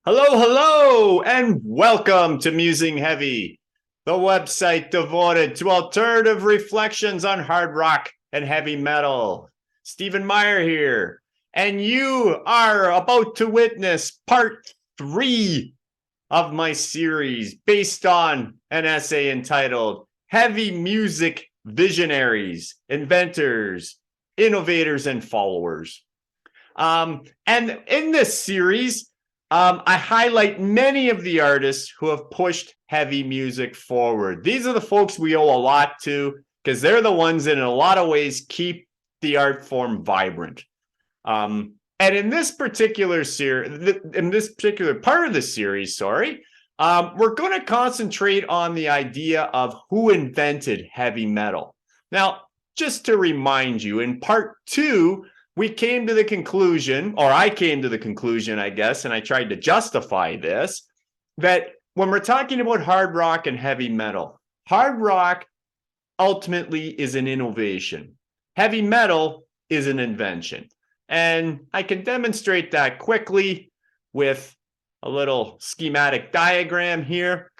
Hello, hello, and welcome to Musing Heavy, the website devoted to alternative reflections on hard rock and heavy metal. Stephen Meyer here, and you are about to witness part 3 of my series based on an essay entitled Heavy Music Visionaries, Inventors, Innovators, and Followers. And in this series, I highlight many of the artists who have pushed heavy music forward. These are the folks we owe a lot to because they're the ones that in a lot of ways keep the art form vibrant. And in this particular part of the series, we're going to concentrate on the idea of who invented heavy metal. Now, just to remind you, in part 2, we came to the conclusion, or I came to the conclusion, I guess, and I tried to justify this, that when we're talking about hard rock and heavy metal, hard rock ultimately is an innovation. Heavy metal is an invention. And I can demonstrate that quickly with a little schematic diagram here.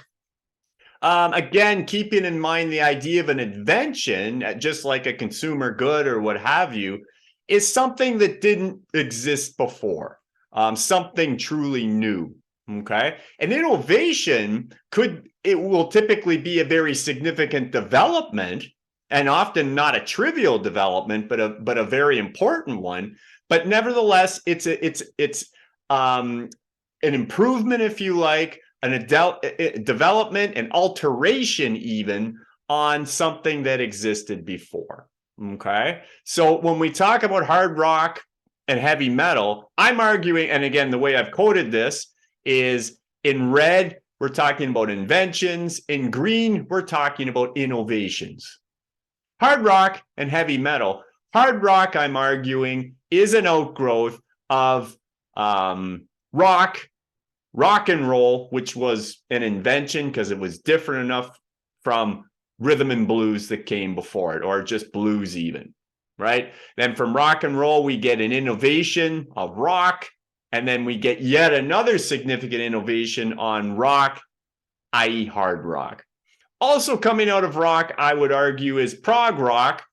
Again, keeping in mind the idea of an invention, just like a consumer good or what have you, is something that didn't exist before, something truly new. Okay, an innovation will typically be a very significant development, and often not a trivial development, but a very important one. But nevertheless, it's an improvement, if you like, a development, an alteration even on something that existed before. Okay, so when we talk about hard rock and heavy metal, I'm arguing, and again, the way I've quoted this is in red, we're talking about inventions. In green, we're talking about innovations. Hard rock and heavy metal. Hard rock, I'm arguing, is an outgrowth of rock and roll, which was an invention because it was different enough from rhythm and blues that came before it, or just blues even, right? Then from rock and roll, we get an innovation of rock, and then we get yet another significant innovation on rock, i.e. hard rock. Also coming out of rock, I would argue, is prog rock,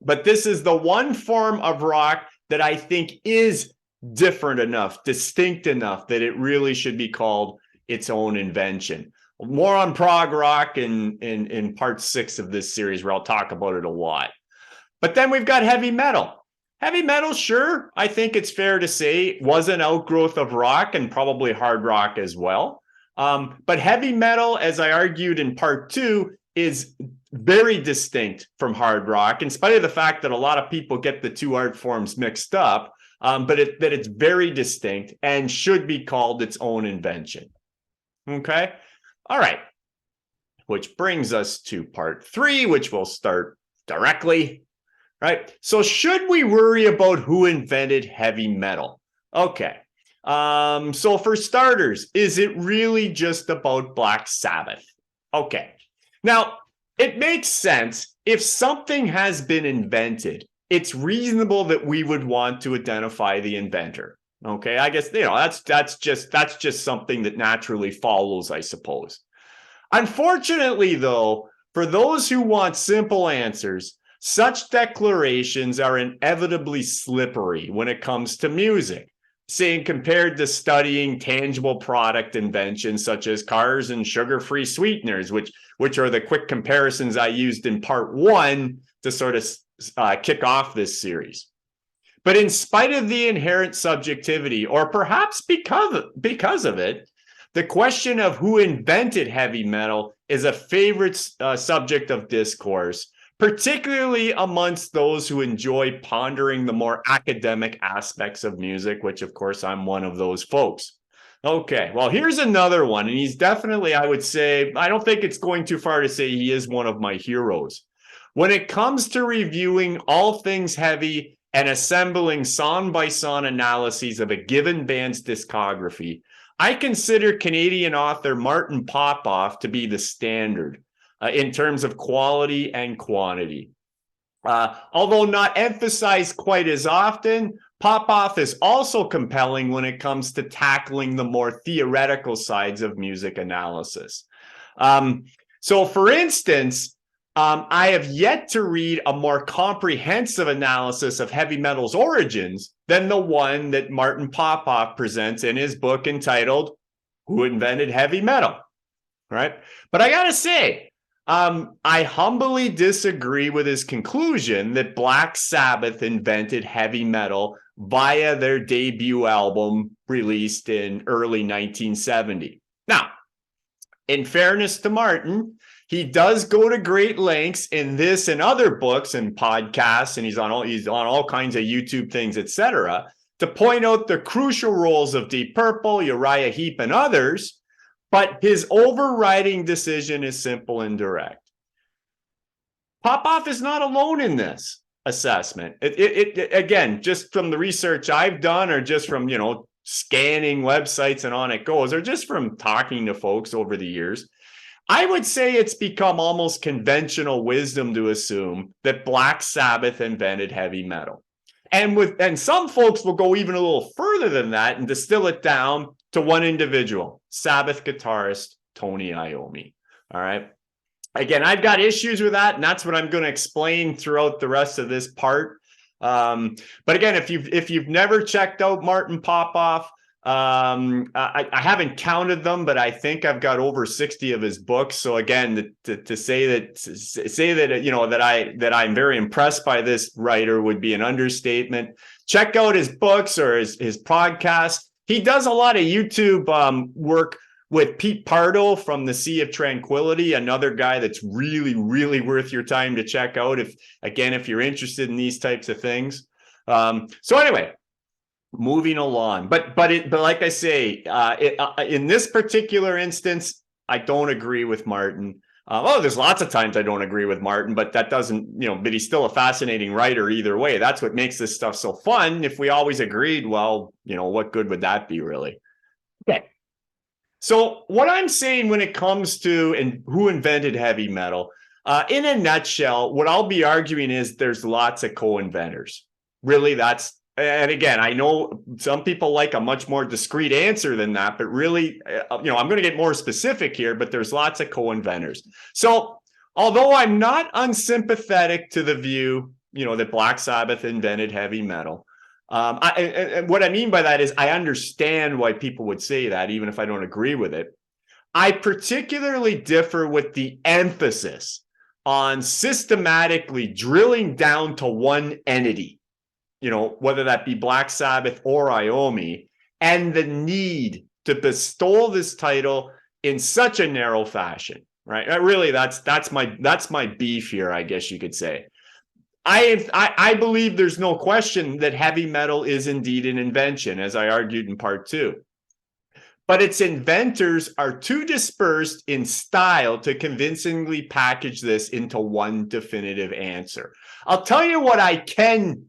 but this is the one form of rock that I think is different enough, distinct enough, that it really should be called its own invention. More on prog rock in part 6 of this series, where I'll talk about it a lot. But then we've got heavy metal. Heavy metal, sure, I think it's fair to say, was an outgrowth of rock and probably hard rock as well. But heavy metal, as I argued in part 2, is very distinct from hard rock, in spite of the fact that a lot of people get the two art forms mixed up, but that it's very distinct and should be called its own invention. Okay? All right, which brings us to part 3, which we'll start directly, right? So should we worry about who invented heavy metal? Okay, so for starters, is it really just about Black Sabbath? Okay, now it makes sense. If something has been invented, it's reasonable that we would want to identify the inventor. Okay, I guess, that's just something that naturally follows, I suppose. Unfortunately, though, for those who want simple answers, such declarations are inevitably slippery when it comes to music, saying compared to studying tangible product inventions such as cars and sugar-free sweeteners, which are the quick comparisons I used in part 1 to sort of kick off this series. But in spite of the inherent subjectivity, or perhaps because of it, the question of who invented heavy metal is a favorite subject of discourse, particularly amongst those who enjoy pondering the more academic aspects of music, which, of course, I'm one of those folks. Okay, well, here's another one, and he's definitely, I would say, I don't think it's going too far to say he is one of my heroes. When it comes to reviewing all things heavy and assembling song-by-song analyses of a given band's discography, I consider Canadian author Martin Popoff to be the standard in terms of quality and quantity. Although not emphasized quite as often, Popoff is also compelling when it comes to tackling the more theoretical sides of music analysis. So for instance, I have yet to read a more comprehensive analysis of heavy metal's origins than the one that Martin Popoff presents in his book entitled Who Invented Heavy Metal? Right? But I gotta say, I humbly disagree with his conclusion that Black Sabbath invented heavy metal via their debut album released in early 1970. Now, in fairness to Martin, he does go to great lengths in this and other books and podcasts, and he's on all kinds of YouTube things, etc., to point out the crucial roles of Deep Purple, Uriah Heep, and others. But his overriding decision is simple and direct. Popoff is not alone in this assessment. Again, just from the research I've done, or just from scanning websites and on it goes, or just from talking to folks over the years, I would say it's become almost conventional wisdom to assume that Black Sabbath invented heavy metal. And some folks will go even a little further than that and distill it down to one individual, Sabbath guitarist Tony Iommi. All right. Again, I've got issues with that, and that's what I'm going to explain throughout the rest of this part. But again, if you've never checked out Martin Popoff, I haven't counted them, but I think I've got over 60 of his books. So again, to say that that I'm very impressed by this writer would be an understatement. Check out his books or his podcast. He does a lot of YouTube work with Pete Pardo from the Sea of Tranquility, another guy that's really, really worth your time to check out if you're interested in these types of things. So anyway, moving along. But like I say, in this particular instance, I don't agree with Martin. There's lots of times I don't agree with Martin, but that doesn't, but he's still a fascinating writer either way. That's what makes this stuff so fun. If we always agreed, well, what good would that be, really? Okay. So what I'm saying when it comes to who invented heavy metal, in a nutshell, what I'll be arguing is there's lots of co-inventors. Really, and again, I know some people like a much more discrete answer than that, but really, I'm going to get more specific here, but there's lots of co-inventors. So although I'm not unsympathetic to the view, that Black Sabbath invented heavy metal, and what I mean by that is I understand why people would say that, even if I don't agree with it. I particularly differ with the emphasis on systematically drilling down to one entity, whether that be Black Sabbath or Iommi, and the need to bestow this title in such a narrow fashion, right? Really, that's my beef here, I guess you could say. I believe there's no question that heavy metal is indeed an invention, as I argued in part 2. But its inventors are too dispersed in style to convincingly package this into one definitive answer. I'll tell you what I can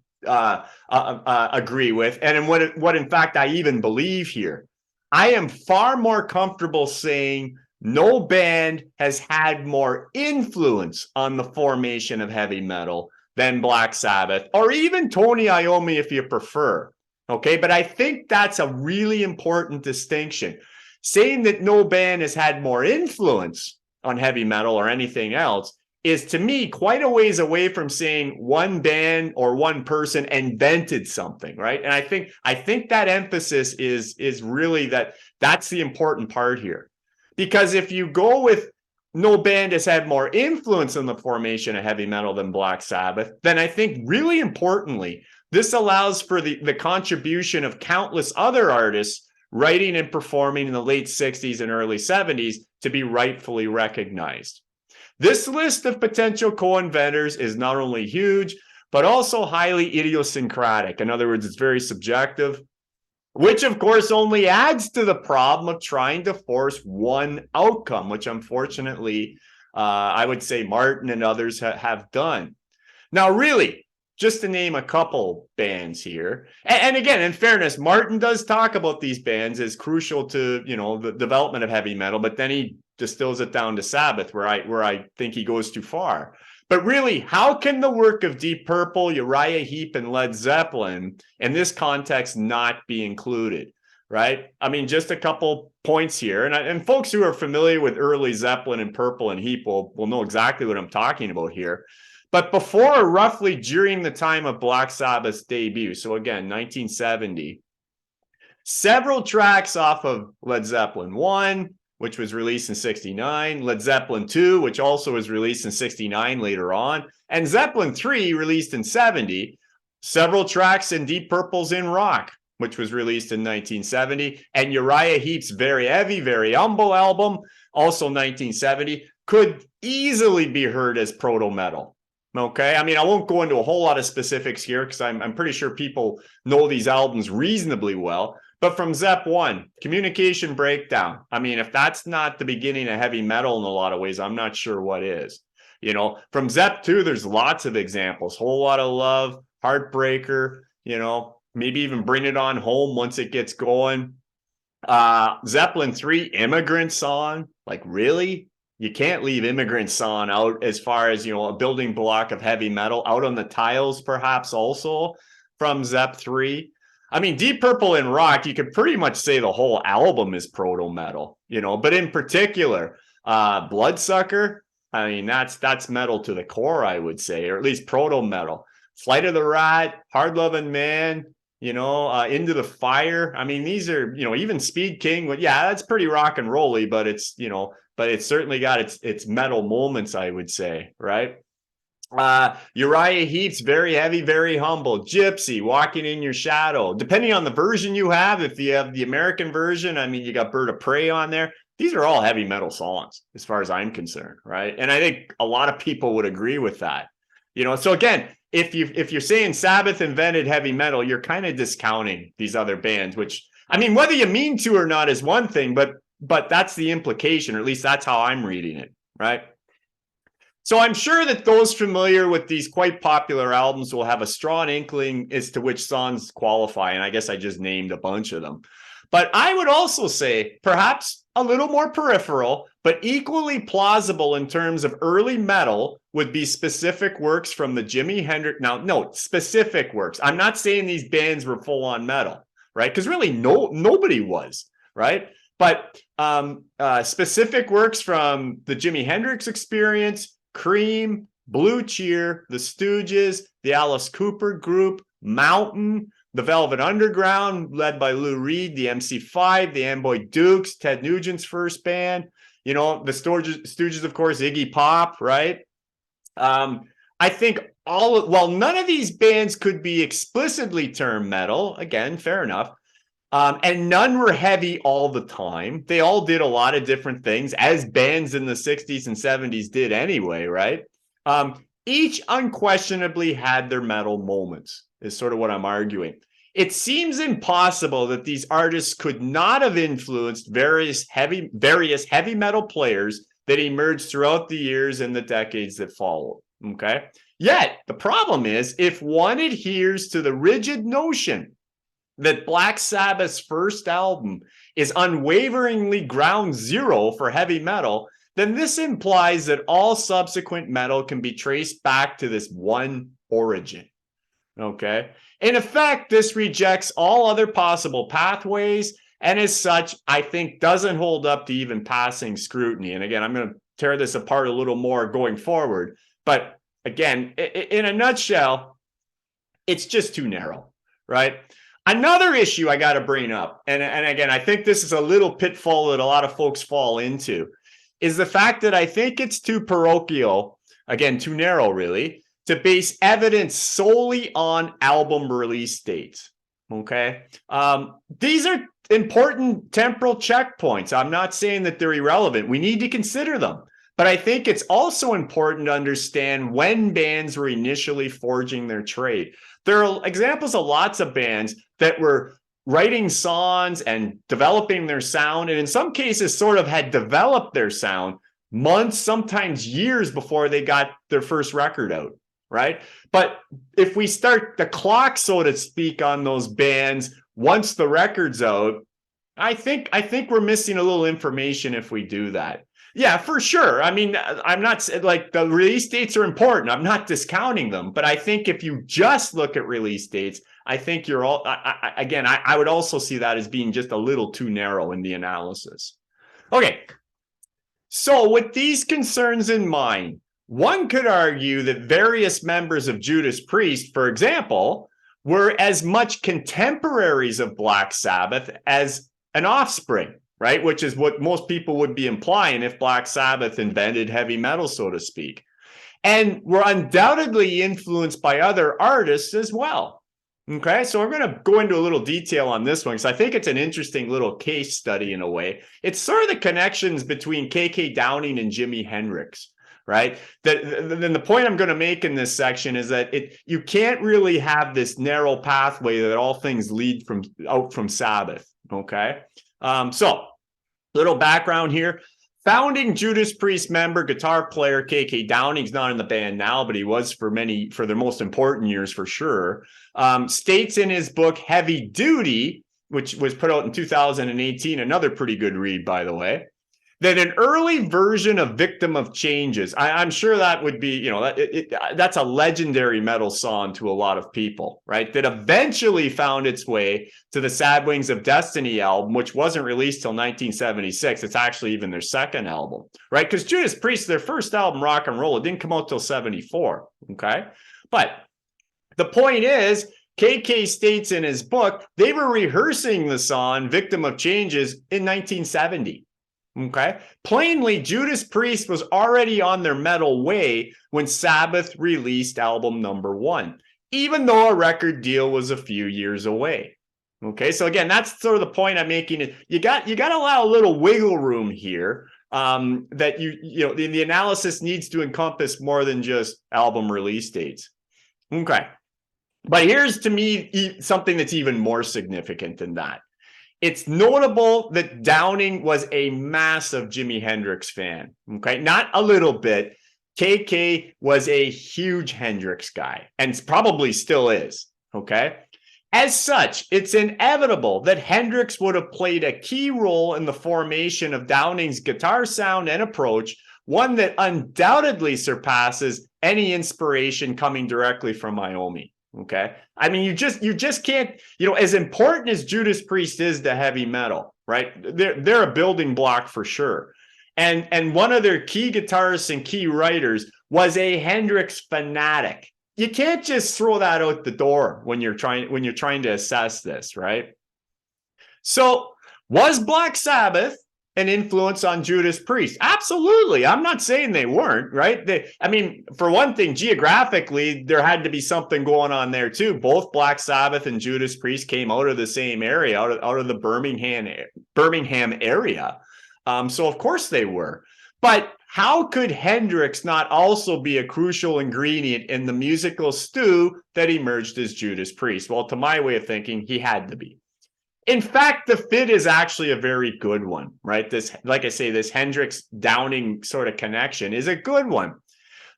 agree with, and what in fact I even believe here. I am far more comfortable saying no band has had more influence on the formation of heavy metal than Black Sabbath, or even Tony Iommi if you prefer. Okay, but I think that's a really important distinction. Saying that no band has had more influence on heavy metal or anything else is, to me, quite a ways away from saying one band or one person invented something, right? And I think that emphasis is really that's the important part here. Because if you go with no band has had more influence on the formation of heavy metal than Black Sabbath, then I think really importantly, this allows for the contribution of countless other artists writing and performing in the late 60s and early 70s to be rightfully recognized. This list of potential co-inventors is not only huge, but also highly idiosyncratic. In other words, it's very subjective, which of course only adds to the problem of trying to force one outcome, which unfortunately, I would say Martin and others have done. Now, really, just to name a couple bands here, and again, in fairness, Martin does talk about these bands as crucial to, the development of heavy metal, but then he distills it down to Sabbath, where I think he goes too far. But really, how can the work of Deep Purple, Uriah Heep, and Led Zeppelin in this context not be included, right? I mean, just a couple points here. And folks who are familiar with early Zeppelin and Purple and Heep will know exactly what I'm talking about here. But before or roughly during the time of Black Sabbath's debut, so again, 1970, several tracks off of Led Zeppelin 1, which was released in 69, Led Zeppelin 2, which also was released in 69 later on, and Zeppelin 3, released in 70, several tracks in Deep Purple's In Rock, which was released in 1970, and Uriah Heep's Very Heavy, Very Humble album, also 1970, could easily be heard as proto-metal. Okay, I mean, I won't go into a whole lot of specifics here because I'm pretty sure people know these albums reasonably well. But from Zep 1, Communication Breakdown. I mean, if that's not the beginning of heavy metal in a lot of ways, I'm not sure what is. You know, from Zep 2, there's lots of examples. Whole Lot of Love, Heartbreaker, you know, maybe even Bring It On Home once it gets going. Zeppelin 3, Immigrant Song. Like, really? You can't leave Immigrant Song out as far as, you know, a building block of heavy metal. Out on the Tiles, perhaps, also from Zep 3. I mean, Deep Purple and Rock, you could pretty much say the whole album is proto-metal, you know, but in particular, Bloodsucker, I mean, that's metal to the core, I would say, or at least proto-metal. Flight of the Rat, Hard Lovin' Man, you know, Into the Fire. I mean, these are, you know, even Speed King, well, yeah, that's pretty rock and rolly, but it's, you know, but it's certainly got its metal moments, I would say, right? Uriah Heep's Very Heavy, Very Humble, Gypsy, Walking in Your Shadow. Depending on the version you have, if you have the American version, I mean, you got Bird of Prey on there. These are all heavy metal songs, as far as I'm concerned, right? And I think a lot of people would agree with that. You know, so again, if you're saying Sabbath invented heavy metal, you're kind of discounting these other bands, which, I mean, whether you mean to or not is one thing, but that's the implication, or at least that's how I'm reading it, right? So I'm sure that those familiar with these quite popular albums will have a strong inkling as to which songs qualify, and I guess I just named a bunch of them. But I would also say perhaps a little more peripheral, but equally plausible in terms of early metal would be specific works from the Jimi Hendrix. Now, note, specific works. I'm not saying these bands were full-on metal, right? Because really nobody was, right? But specific works from the Jimi Hendrix Experience, Cream, Blue Cheer, The Stooges, the Alice Cooper Group, Mountain, the Velvet Underground, led by Lou Reed, the MC5, the Amboy Dukes, Ted Nugent's first band, you know, the Stooges, of course, Iggy Pop, right? I think while none of these bands could be explicitly termed metal, again, fair enough, and none were heavy all the time. They all did a lot of different things, as bands in the 60s and 70s did anyway, right? Each unquestionably had their metal moments, is sort of what I'm arguing. It seems impossible that these artists could not have influenced various heavy metal players that emerged throughout the years and the decades that followed, okay? Yet, the problem is, if one adheres to the rigid notion that Black Sabbath's first album is unwaveringly ground zero for heavy metal, then this implies that all subsequent metal can be traced back to this one origin. Okay? In effect, this rejects all other possible pathways, and as such, I think doesn't hold up to even passing scrutiny. And again, I'm going to tear this apart a little more going forward. But again, in a nutshell, it's just too narrow, right? Another issue I got to bring up, and again, I think this is a little pitfall that a lot of folks fall into, is the fact that I think it's too parochial, again, too narrow, really, to base evidence solely on album release dates, okay? These are important temporal checkpoints. I'm not saying that they're irrelevant. We need to consider them. But I think it's also important to understand when bands were initially forging their trade. There are examples of lots of bands that were writing songs and developing their sound, and in some cases sort of had developed their sound months, sometimes years before they got their first record out, right? But if we start the clock, so to speak, on those bands once the record's out, I think we're missing a little information if we do that. Yeah, for sure. I mean, I'm not like the release dates are important. I'm not discounting them, but I think if you just look at release dates, I think you're all again. I would also see that as being just a little too narrow in the analysis. Okay, so with these concerns in mind, one could argue that various members of Judas Priest, for example, were as much contemporaries of Black Sabbath as an offspring, right? Which is what most people would be implying if Black Sabbath invented heavy metal, so to speak, and were undoubtedly influenced by other artists as well. Okay, so we're going to go into a little detail on this one because I think it's an interesting little case study in a way. It's sort of the connections between KK Downing and Jimi Hendrix, right? Then the point I'm going to make in this section is that you can't really have this narrow pathway that all things lead out from Sabbath. Okay, so little background here. Founding Judas Priest member, guitar player KK Downing's not in the band now, but he was for the most important years for sure. States in his book Heavy Duty, which was put out in 2018, another pretty good read, by the way, that an early version of Victim of Changes, I'm sure that would be, that's a legendary metal song to a lot of people, right? That eventually found its way to the Sad Wings of Destiny album, which wasn't released till 1976. It's actually even their second album, right? Because Judas Priest, their first album, Rock and Roll, it didn't come out till 74, okay? But the point is, KK states in his book, they were rehearsing the song Victim of Changes in 1970. Okay. Plainly, Judas Priest was already on their metal way when Sabbath released album number 1, even though a record deal was a few years away. Okay. So again, that's sort of the point I'm making. You got to allow a little wiggle room here. That the analysis needs to encompass more than just album release dates. Okay. But here's to me something that's even more significant than that. It's notable that Downing was a massive Jimi Hendrix fan, okay? Not a little bit. KK was a huge Hendrix guy and probably still is, okay? As such, it's inevitable that Hendrix would have played a key role in the formation of Downing's guitar sound and approach, one that undoubtedly surpasses any inspiration coming directly from Iommi. Okay. I mean, you just can't, as important as Judas Priest is to heavy metal, right? They're a building block for sure. And one of their key guitarists and key writers was a Hendrix fanatic. You can't just throw that out the door when you're trying to assess this, right? So was Black Sabbath an influence on Judas Priest? Absolutely. I'm not saying they weren't, right? For one thing, geographically, there had to be something going on there too. Both Black Sabbath and Judas Priest came out of the same area, out of the Birmingham area. So of course they were. But how could Hendrix not also be a crucial ingredient in the musical stew that emerged as Judas Priest? Well, to my way of thinking, he had to be. In fact, the fit is actually a very good one, right? This, like I say, this Hendrix Downing sort of connection is a good one.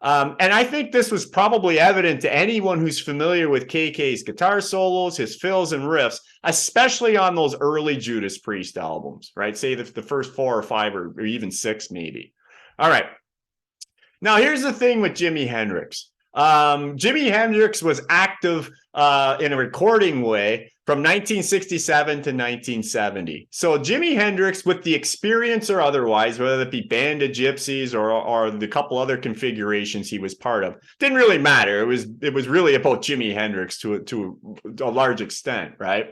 And I think this was probably evident to anyone who's familiar with KK's guitar solos, his fills and riffs, especially on those early Judas Priest albums, right? Say the first 4 or 5 or even 6 maybe. All right. Now, here's the thing with Jimi Hendrix. Jimi Hendrix was active in a recording way from 1967 to 1970. So Jimi Hendrix, with the experience or otherwise, whether it be Band of Gypsies or the couple other configurations he was part of, didn't really matter. It was really about Jimi Hendrix to a large extent, right?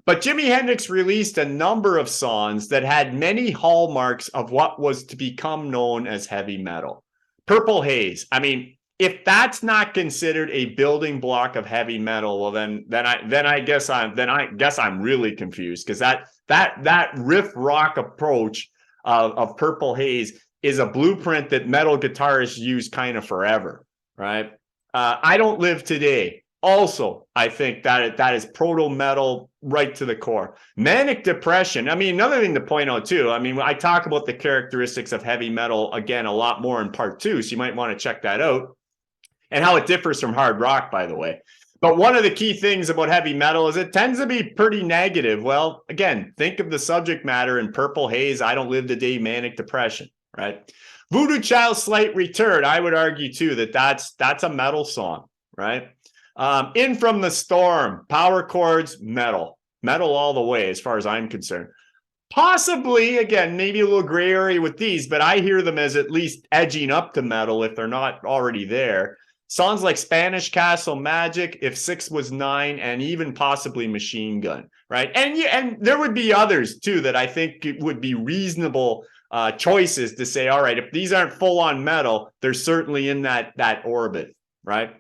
But Jimi Hendrix released a number of songs that had many hallmarks of what was to become known as heavy metal. Purple Haze. I mean, if that's not considered a building block of heavy metal, well, then I guess I'm really confused, because that riff rock approach of Purple Haze is a blueprint that metal guitarists use kind of forever, right? I Don't Live Today. Also, I think that is proto metal right to the core. Manic Depression. I mean, another thing to point out too. I mean, I talk about the characteristics of heavy metal again a lot more in part 2, so you might want to check that out. And how it differs from hard rock, by the way. But one of the key things about heavy metal is it tends to be pretty negative. Well, again, think of the subject matter in Purple Haze, I Don't Live Today, Manic Depression, right? Voodoo Child Slight Return, I would argue too that that's a metal song, right? In From the Storm, power chords, metal all the way as far as I'm concerned. Possibly, again, maybe a little gray area with these, but I hear them as at least edging up to metal if they're not already there. Songs like Spanish Castle Magic, If Six Was Nine, and even possibly Machine Gun, right? And there would be others too that I think it would be reasonable choices to say, all right, if these aren't full on metal, they're certainly in that orbit, right?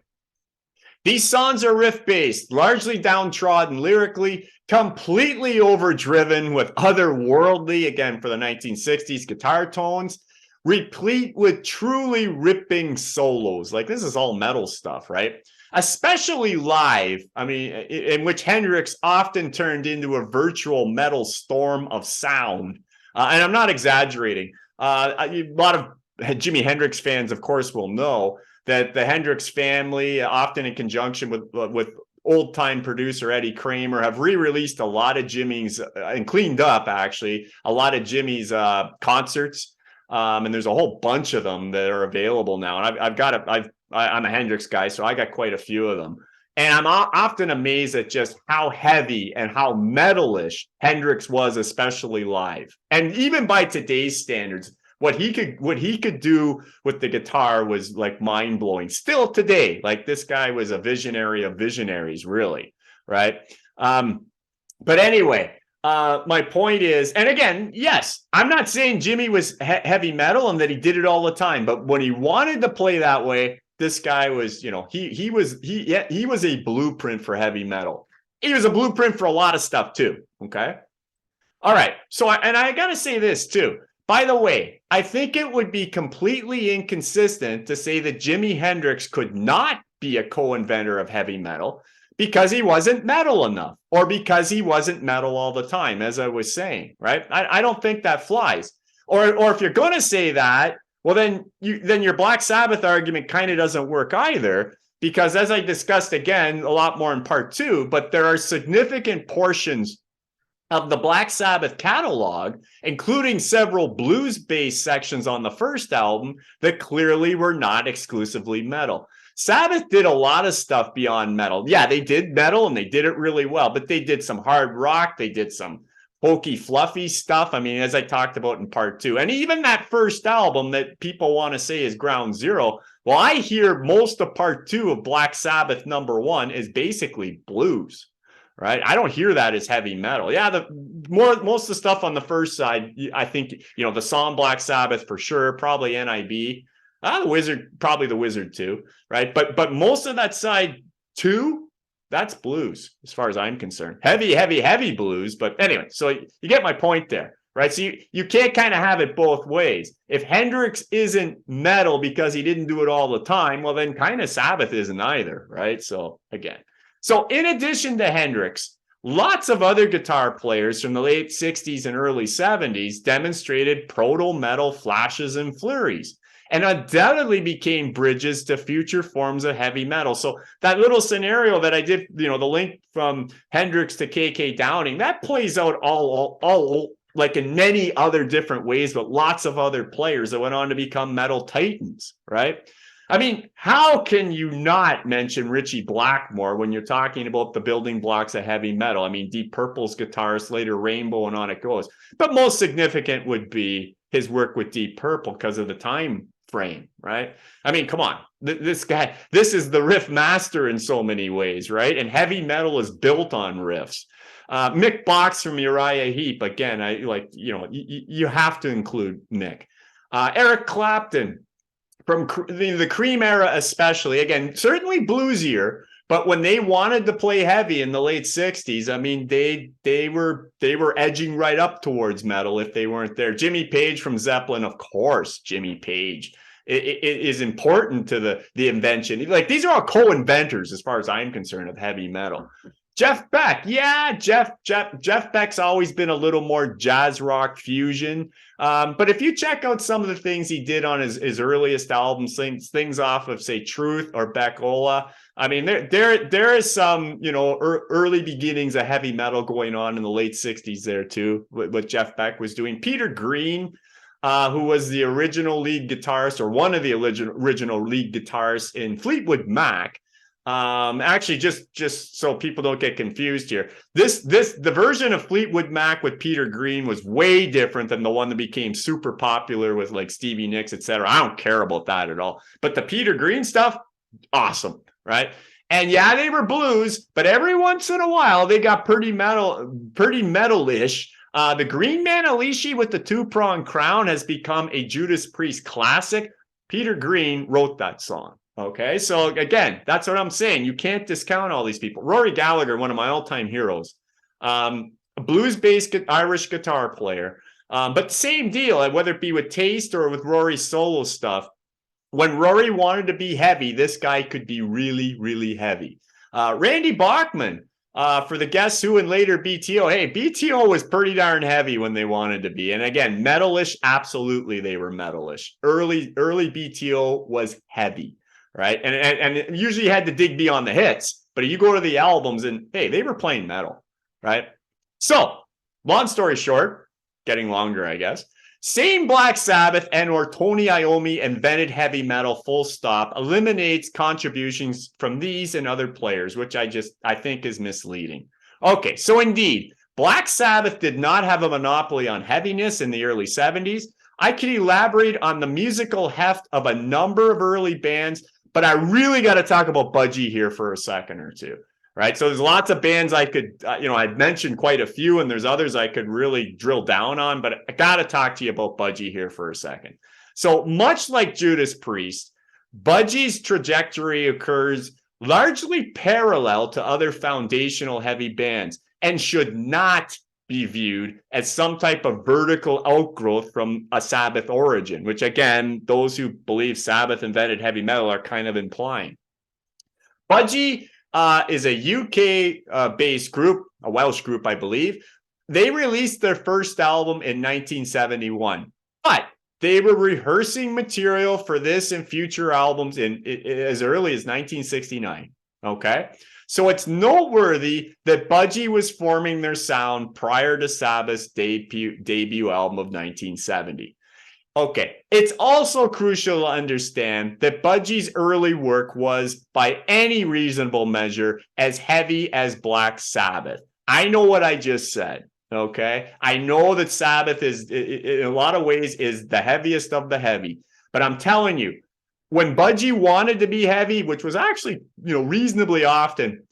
These songs are riff-based, largely downtrodden lyrically, completely overdriven with otherworldly, again, for the 1960s, guitar tones, replete with truly ripping solos. Like, this is all metal stuff, right? Especially live, I mean, in which Hendrix often turned into a virtual metal storm of sound. And I'm not exaggerating. A lot of Jimi Hendrix fans, of course, will know that the Hendrix family, often in conjunction with old-time producer Eddie Kramer, have re-released a lot of Jimi's and cleaned up, actually, a lot of Jimi's concerts. And there's a whole bunch of them that are available now. And I'm a Hendrix guy, so I got quite a few of them. And I'm often amazed at just how heavy and how metalish Hendrix was, especially live. And even by today's standards, what he could do with the guitar was like mind-blowing. Still today, like, this guy was a visionary of visionaries, really, right? But anyway, my point is, and again, yes, I'm not saying Jimi was heavy metal and that he did it all the time, but when he wanted to play that way, this guy was, you know, he was a blueprint for heavy metal. He was a blueprint for a lot of stuff too. Okay. All right. So, I got to say this too. By the way, I think it would be completely inconsistent to say that Jimi Hendrix could not be a co-inventor of heavy metal because he wasn't metal enough, or because he wasn't metal all the time, as I was saying, right? I don't think that flies. Or if you're going to say that, well, then your Black Sabbath argument kind of doesn't work either, because as I discussed again, a lot more in part 2, but there are significant portions of the Black Sabbath catalog, including several blues-based sections on the first album, that clearly were not exclusively metal. Sabbath did a lot of stuff beyond metal. Yeah, they did metal and they did it really well, but they did some hard rock, they did some folky, fluffy stuff. I mean, as I talked about in part 2, and even that first album that people want to say is ground zero, well, I hear most of part 2 of Black Sabbath #1 is basically blues. Right, I don't hear that as heavy metal. Yeah, most of the stuff on the first side, I think, you know, the song Black Sabbath for sure, probably NIB, the Wizard, probably the Wizard too, right? But most of that side 2, that's blues as far as I'm concerned. Heavy blues. But anyway, so you get my point there, right? So you can't kind of have it both ways. If Hendrix isn't metal because he didn't do it all the time, well, then kind of Sabbath isn't either, right? So again. So in addition to Hendrix, lots of other guitar players from the late 60s and early 70s demonstrated proto-metal flashes and flurries, and undoubtedly became bridges to future forms of heavy metal. So that little scenario that I did, you know, the link from Hendrix to KK Downing, that plays out all like in many other different ways, but lots of other players that went on to become metal titans, right? I mean, how can you not mention Ritchie Blackmore when you're talking about the building blocks of heavy metal? I mean, Deep Purple's guitarist, later Rainbow, and on it goes. But most significant would be his work with Deep Purple because of the time frame, right? I mean, come on. This guy, this is the riff master in so many ways, right? And heavy metal is built on riffs. Mick Box from Uriah Heep. Again, I like, you know, you have to include Mick. Eric Clapton, from the Cream era especially, again, certainly bluesier, but when they wanted to play heavy in the late 60s, I mean, they were edging right up towards metal if they weren't there. Jimmy Page from Zeppelin, of course, Jimmy Page. It is important to the invention. Like, these are all co-inventors as far as I'm concerned of heavy metal. Jeff Beck, yeah, Jeff Beck's always been a little more jazz rock fusion. But if you check out some of the things he did on his earliest albums, things off of, say, Truth or Beck-Ola, I mean, there is some, you know, early beginnings of heavy metal going on in the late 60s there too, what Jeff Beck was doing. Peter Green, who was the original lead guitarist, or one of the original lead guitarists in Fleetwood Mac. Actually, just so people don't get confused here, the version of Fleetwood Mac with Peter Green was way different than the one that became super popular with like Stevie Nicks, etc. I don't care about that at all. But the Peter Green stuff, awesome, right? And yeah, they were blues, but every once in a while they got pretty metal-ish. The Green Manalishi with the two-pronged crown has become a Judas Priest classic. Peter Green wrote that song. Okay, so again, that's what I'm saying. You can't discount all these people. Rory Gallagher, one of my all-time heroes, a blues-based Irish guitar player, but same deal, whether it be with Taste or with Rory's solo stuff. When Rory wanted to be heavy, this guy could be really, really heavy. Randy Bachman, for the Guess Who and later BTO. Hey, BTO was pretty darn heavy when they wanted to be. And again, metalish, absolutely they were metalish. Early BTO was heavy, right? And usually had to dig beyond the hits. But you go to the albums and, hey, they were playing metal, right? So, long story short, getting longer, I guess. Same Black Sabbath and or Tony Iommi invented heavy metal, full stop, eliminates contributions from these and other players, which I think is misleading. Okay, so indeed, Black Sabbath did not have a monopoly on heaviness in the early 70s. I could elaborate on the musical heft of a number of early bands, but I really got to talk about Budgie here for a second or two. Right. So there's lots of bands I could, I'd mentioned quite a few, and there's others I could really drill down on, but I got to talk to you about Budgie here for a second. So much like Judas Priest, Budgie's trajectory occurs largely parallel to other foundational heavy bands and should not be viewed as some type of vertical outgrowth from a Sabbath origin, which again, those who believe Sabbath invented heavy metal are kind of implying. Budgie is a UK-based group, a Welsh group, I believe. They released their first album in 1971, but they were rehearsing material for this and future albums in as early as 1969, okay? So it's noteworthy that Budgie was forming their sound prior to Sabbath's debut album of 1970. Okay, it's also crucial to understand that Budgie's early work was, by any reasonable measure, as heavy as Black Sabbath. I know what I just said, okay? I know that Sabbath is, in a lot of ways, is the heaviest of the heavy. But I'm telling you, when Budgie wanted to be heavy, which was actually, reasonably often,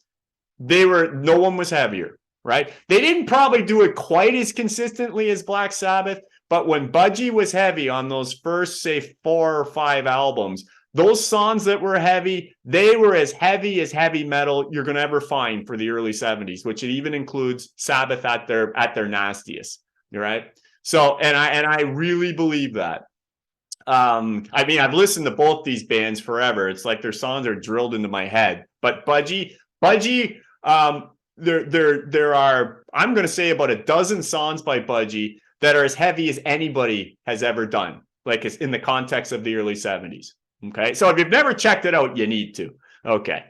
no one was heavier, right? They didn't probably do it quite as consistently as Black Sabbath, but when Budgie was heavy on those first, say, 4 or 5 albums, those songs that were heavy, they were as heavy metal you're going to ever find for the early 70s, which it even includes Sabbath at their nastiest, right? So, and I really believe that. I've listened to both these bands forever. It's like their songs are drilled into my head. But Budgie, there are, I'm going to say, about a dozen songs by Budgie that are as heavy as anybody has ever done, like it's in the context of the early 70s. Okay. So if you've never checked it out, you need to. Okay.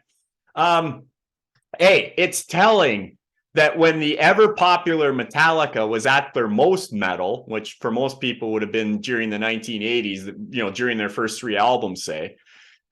Hey, it's telling that when the ever popular Metallica was at their most metal, which for most people would have been during the 1980s, during their first 3 albums, say,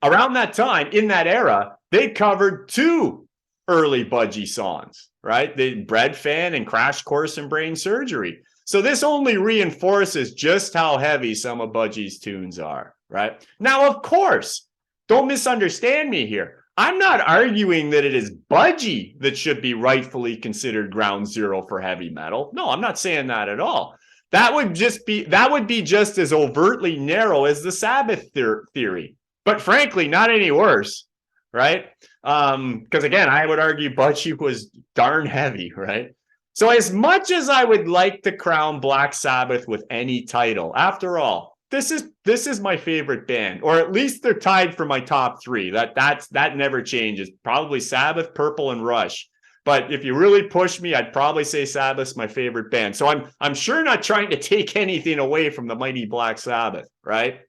around that time, in that era, they covered 2 early Budgie songs, right? The Bread Fan and Crash Course in Brain Surgery. So this only reinforces just how heavy some of Budgie's tunes are, right? Now, of course, don't misunderstand me here. I'm not arguing that it is Budgie that should be rightfully considered ground zero for heavy metal. No, I'm not saying that at all. That would be just as overtly narrow as the Sabbath theory, but frankly, not any worse, right? Because again, I would argue Budgie was darn heavy, right? So as much as I would like to crown Black Sabbath with any title, after all, this is my favorite band, or at least they're tied for my top 3. That never changes. Probably Sabbath, Purple, and Rush. But if you really push me, I'd probably say Sabbath's my favorite band. So I'm sure not trying to take anything away from the mighty Black Sabbath, right?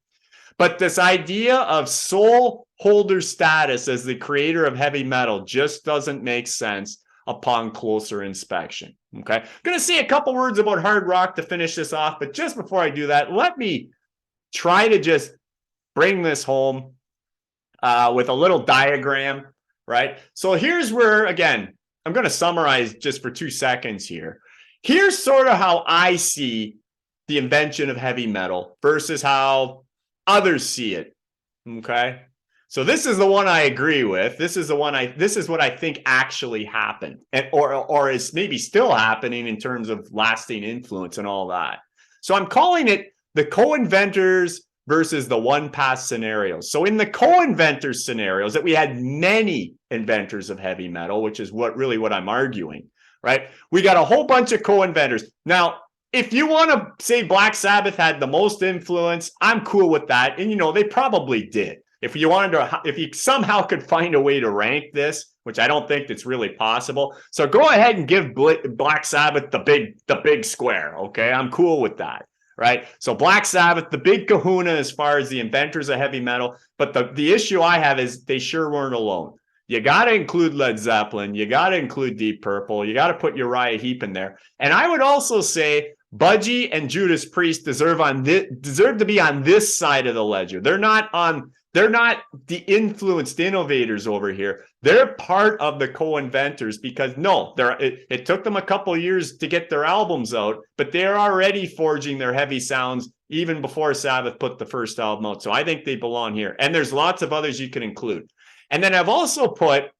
But this idea of soul holder status as the creator of heavy metal just doesn't make sense. upon closer inspection. Okay, I'm going to say a couple words about hard rock to finish this off, but just before I do that, let me try to just bring this home with a little diagram, right? So here's where, again, I'm going to summarize just for 2 seconds here. Here's sort of how I see the invention of heavy metal versus how others see it. Okay. So this is the one I agree with. This is what I think actually happened, and or is maybe still happening in terms of lasting influence and all that. So I'm calling it the co-inventors versus the one-path scenarios. So in the co-inventors scenarios, that we had many inventors of heavy metal, which is what I'm arguing, right? We got a whole bunch of co-inventors. Now, if you want to say Black Sabbath had the most influence, I'm cool with that. And, they probably did. If you somehow could find a way to rank this, which I don't think it's really possible. So go ahead and give Black Sabbath the big square. Okay. I'm cool with that. Right. So Black Sabbath, the big kahuna as far as the inventors of heavy metal. But the issue I have is they sure weren't alone. You got to include Led Zeppelin. You got to include Deep Purple. You got to put Uriah Heep in there. And I would also say Budgie and Judas Priest deserve to be on this side of the ledger. They're not the influenced innovators over here. They're part of the co-inventors because it took them a couple years to get their albums out, but they're already forging their heavy sounds even before Sabbath put the first album out. So I think they belong here. And there's lots of others you can include. And then I've also put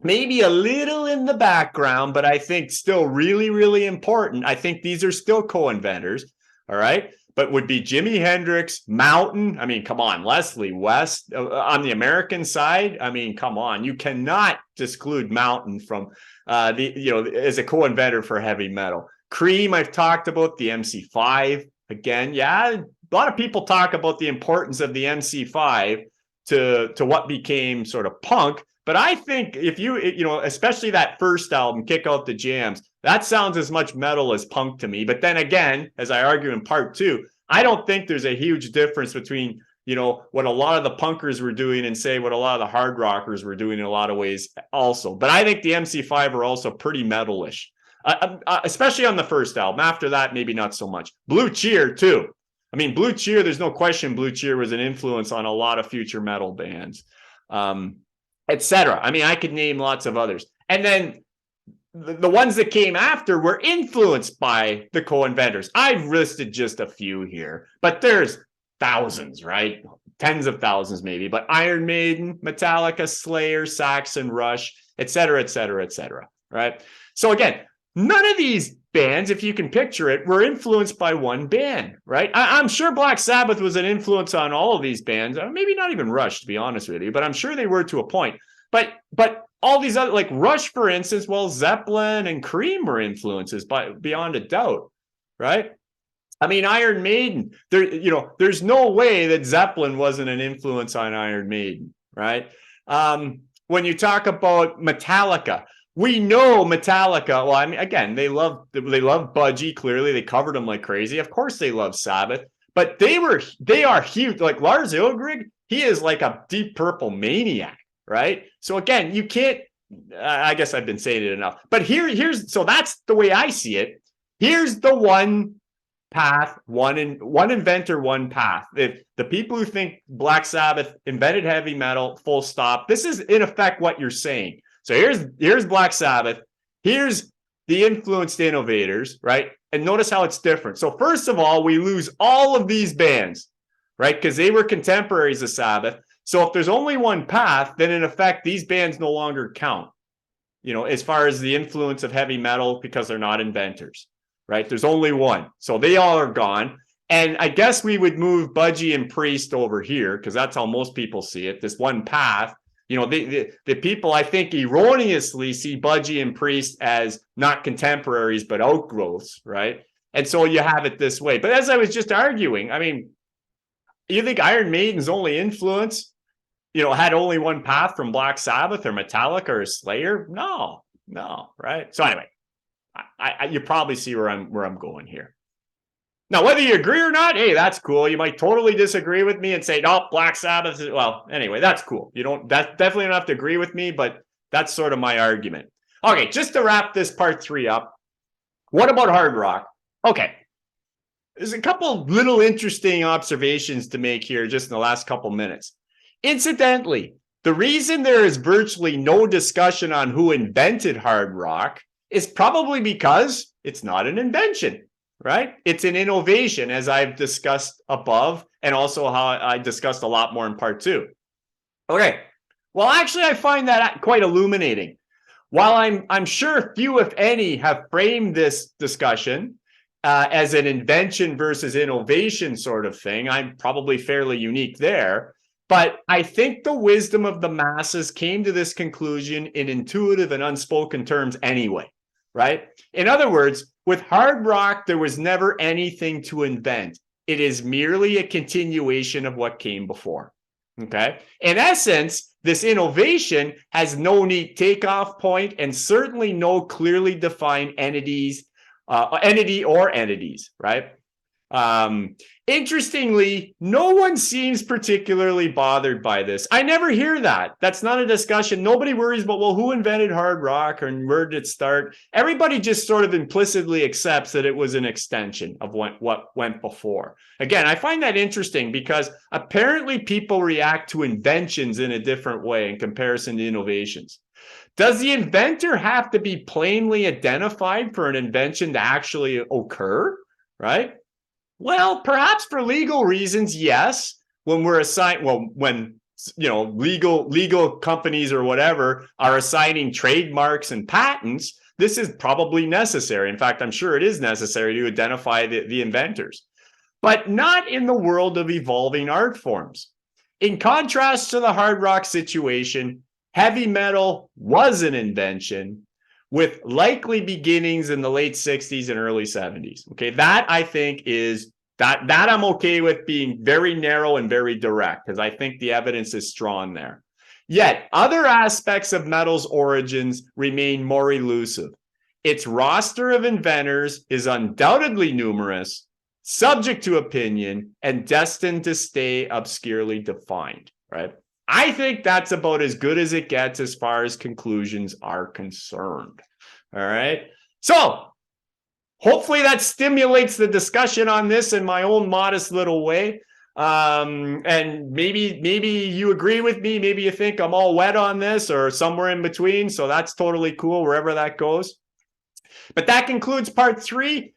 maybe a little in the background, but I think still really, really important. I think these are still co-inventors. All right. But would be Jimi Hendrix, Mountain. I mean, come on, Leslie West on the American side. I mean, come on, you cannot exclude Mountain from as a co-inventor for heavy metal. Cream, I've talked about the MC5 again. Yeah, a lot of people talk about the importance of the MC5 to what became sort of punk. But I think if especially that first album, Kick Out the Jams, that sounds as much metal as punk to me. But then again, as I argue in part 2, I don't think there's a huge difference between, what a lot of the punkers were doing and say what a lot of the hard rockers were doing in a lot of ways also. But I think the MC5 are also pretty metalish, especially on the first album. After that, maybe not so much. Blue Cheer, too. I mean, Blue Cheer, there's no question Blue Cheer was an influence on a lot of future metal bands. Etc. I mean, I could name lots of others. And then the ones that came after were influenced by the co-inventors. I've listed just a few here, but there's thousands, right? Tens of thousands maybe, but Iron Maiden, Metallica, Slayer, Saxon, Rush, etc., etc., etc., right? So again, none of these bands, if you can picture it, were influenced by one band, right? I'm sure Black Sabbath was an influence on all of these bands. Maybe not even Rush, to be honest with you, but I'm sure they were to a point. But all these other, like Rush, for instance, well, Zeppelin and Cream were influences beyond a doubt, right? I mean, Iron Maiden, there's no way that Zeppelin wasn't an influence on Iron Maiden, right? When you talk about Metallica, we know Metallica. Well, I mean, again, they love Budgie. Clearly, they covered him like crazy. Of course, they love Sabbath, but they are huge. Like Lars Ulrich, he is like a Deep Purple maniac, right? So again, you can't. I guess I've been saying it enough. But so that's the way I see it. Here's the one path, one inventor, one path. If the people who think Black Sabbath invented heavy metal, full stop. This is in effect what you're saying. So here's Black Sabbath. Here's the influenced innovators, right? And notice how it's different. So first of all, we lose all of these bands, right? Because they were contemporaries of Sabbath. So if there's only one path, then in effect, these bands no longer count, as far as the influence of heavy metal, because they're not inventors, right? There's only one. So they all are gone. And I guess we would move Budgie and Priest over here, because that's how most people see it, this one path. The people, I think, erroneously see Budgie and Priest as not contemporaries, but outgrowths, right? And so you have it this way. But as I was just arguing, I mean, you think Iron Maiden's only influence, had only one path from Black Sabbath or Metallica or Slayer? No, right? So anyway, you probably see where I'm going here. Now, whether you agree or not, hey, that's cool. You might totally disagree with me and say, no, Black Sabbath is, well, anyway, that's cool. Definitely don't have to agree with me, but that's sort of my argument. Okay, just to wrap this part 3 up, what about hard rock? Okay, there's a couple little interesting observations to make here just in the last couple minutes. Incidentally, the reason there is virtually no discussion on who invented hard rock is probably because it's not an invention, right? It's an innovation, as I've discussed above, and also how I discussed a lot more in part 2. Okay, well, actually, I find that quite illuminating. While I'm sure few, if any, have framed this discussion as an invention versus innovation sort of thing, I'm probably fairly unique there. But I think the wisdom of the masses came to this conclusion in intuitive and unspoken terms anyway, right? In other words, with hard rock, there was never anything to invent. It is merely a continuation of what came before, okay? In essence, this innovation has no neat takeoff point and certainly no clearly defined entity or entities, right? Interestingly, no one seems particularly bothered by this. I never hear that. That's not a discussion. Nobody worries about, well, who invented hard rock and where did it start? Everybody just sort of implicitly accepts that it was an extension of what went before. Again, I find that interesting because apparently people react to inventions in a different way in comparison to innovations. Does the inventor have to be plainly identified for an invention to actually occur, right? Well, perhaps for legal reasons, yes. When we're assigned, well, when legal companies or whatever are assigning trademarks and patents, this is probably necessary. In fact, I'm sure it is necessary to identify the inventors, but not in the world of evolving art forms. In contrast to the hard rock situation, heavy metal was an invention with likely beginnings in the late 60s and early 70s. Okay, that I think is that I'm okay with being very narrow and very direct because I think the evidence is strong there. Yet other aspects of metal's origins remain more elusive. Its roster of inventors is undoubtedly numerous, subject to opinion, and destined to stay obscurely defined, right? I think that's about as good as it gets as far as conclusions are concerned. All right. So hopefully that stimulates the discussion on this in my own modest little way. And maybe you agree with me. Maybe you think I'm all wet on this or somewhere in between. So that's totally cool, wherever that goes. But that concludes part 3.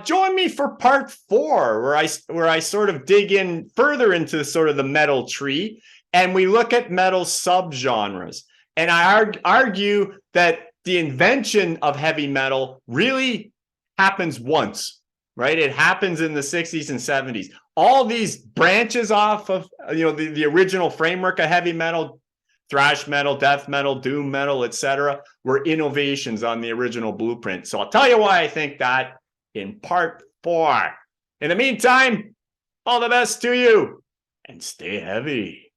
Join me for part 4, where I sort of dig in further into sort of the metal tree. And we look at metal subgenres. And I argue that the invention of heavy metal really happens once, right? It happens in the 60s and 70s. All these branches off of the original framework of heavy metal, thrash metal, death metal, doom metal, etc., were innovations on the original blueprint. So I'll tell you why I think that in part 4. In the meantime, all the best to you and stay heavy.